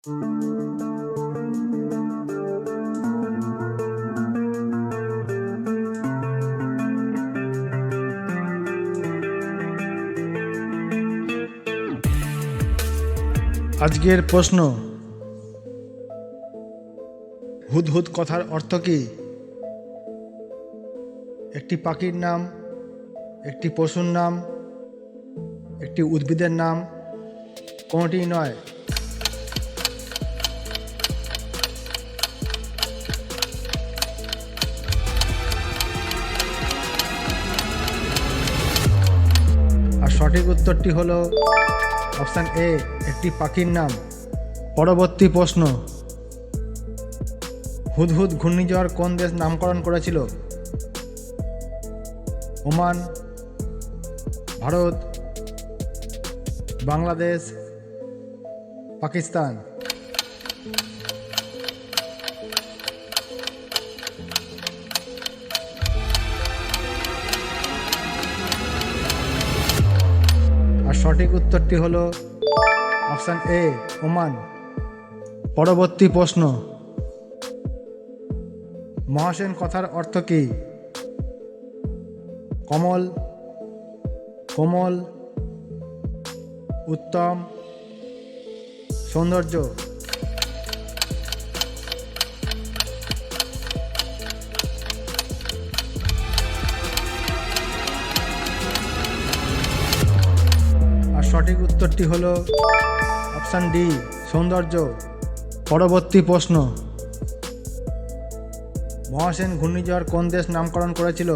আজকের প্রশ্ন, হুদহুদ কথার অর্থ কী? একটি পাখির নাম, একটি পশুর নাম, একটি উদ্ভিদের নাম, কোনটিই নয়। আর সঠিক উত্তরটি হলো অপশান এ, একটি পাখির নাম। পরবর্তী প্রশ্ন, হুদহুদ ঘূর্ণিঝড় কোন দেশ নামকরণ করেছিল? ওমান, ভারত, বাংলাদেশ, পাকিস্তান। আর সঠিক উত্তরটি হলো অপশান এ, ওমান। পরবর্তী প্রশ্ন, মহাসেন কথার অর্থ কী? কমল, কোমল, উত্তম, সৌন্দর্য। আর সঠিক উত্তরটি হলো অপশান ডি, সৌন্দর্য। পরবর্তী প্রশ্ন, মহাসেন ঘূর্ণিঝড় কোন দেশ নামকরণ করেছিল?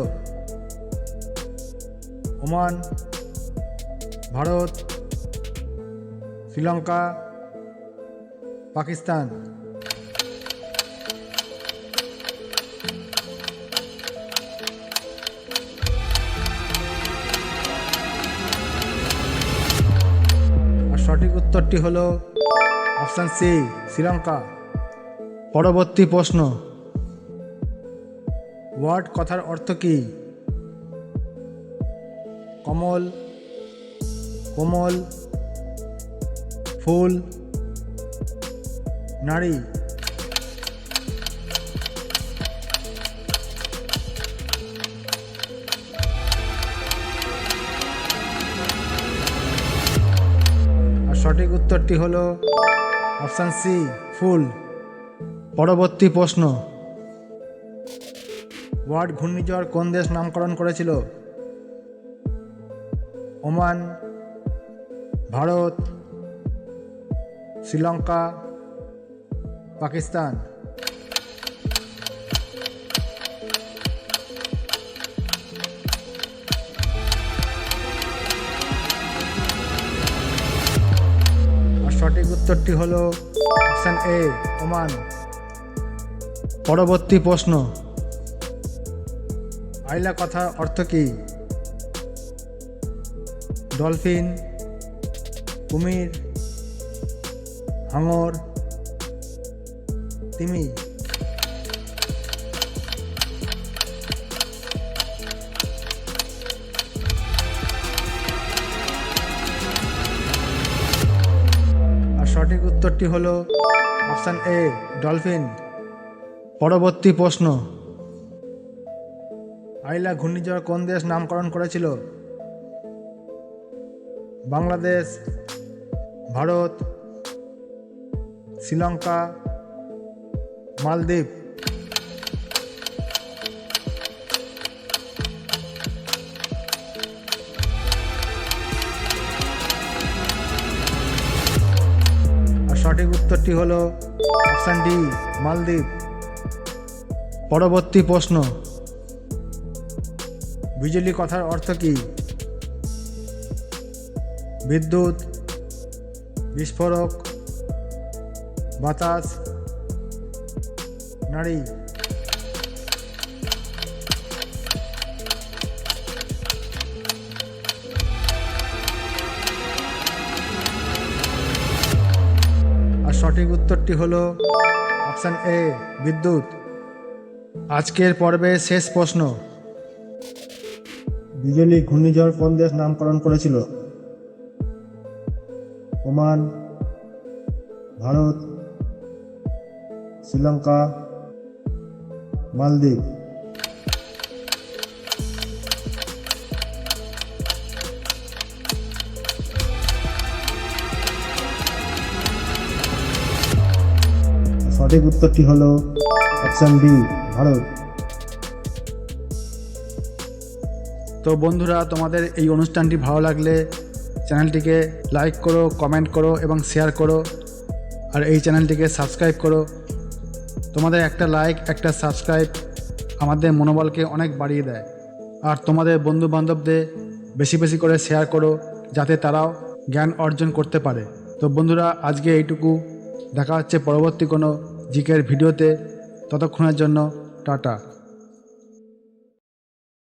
ওমান, ভারত, শ্রীলঙ্কা, পাকিস্তান। আর সঠিক উত্তরটি হলো অপশান সি, শ্রীলঙ্কা। পরবর্তী প্রশ্ন, ওয়ার্ড কথার অর্থ কী? কমল, কোমল, ফুল, নারী। আর সঠিক উত্তরটি হলো অপশান সি, ফুল। পরবর্তী প্রশ্ন, ওয়ার্ড ঘূর্ণিঝড় কোন দেশ নামকরণ করেছিল? ওমান, ভারত, শ্রীলঙ্কা, পাকিস্তান। আর সঠিক উত্তরটি হলো অপশান এ, ওমান। পরবর্তী প্রশ্ন, আইলা কথার অর্থ কী? ডলফিন, কুমির, হাঙর, তিমি। আর সঠিক উত্তরটি হলো অপশান এ, ডলফিন। পরবর্তী প্রশ্ন, আইলা ঘূর্ণিঝড় কোন দেশ নামকরণ করেছিল? বাংলাদেশ, ভারত, শ্রীলঙ্কা, মালদ্বীপ। আর সঠিক উত্তরটি হলো অপশান ডি, মালদ্বীপ। পরবর্তী প্রশ্ন, বিজলি কথার অর্থ কী? বিদ্যুৎ, বিস্ফোরক, বাতাস, নারী। আর সঠিক উত্তরটি হলো অপশান এ, বিদ্যুৎ। আজকের পর্বের শেষ প্রশ্ন, বিজলি ঘূর্ণিঝড় কোন দেশ নামকরণ করেছিল? ওমান, ভারত, শ্রীলঙ্কা, মালদ্বীপ। সঠিক উত্তরটি হলো অপশন বি, ভারত। তো বন্ধুরা, তোমাদের এই অনুষ্ঠানটি ভালো লাগলে চ্যানেলটিকে লাইক করো, কমেন্ট করো এবং শেয়ার করো, আর এই চ্যানেলটিকে সাবস্ক্রাইব করো। তোমাদের একটা লাইক, একটা সাবস্ক্রাইব আমাদের মনোবলকে অনেক বাড়িয়ে দেয়। আর তোমাদের বন্ধুবান্ধবদের বেশি বেশি করে শেয়ার করো, যাতে তারাও জ্ঞান অর্জন করতে পারে। তো বন্ধুরা, আজকে এইটুকু। দেখা হচ্ছে পরবর্তী কোনো জিকের ভিডিওতে। ততক্ষণের জন্য টাটা।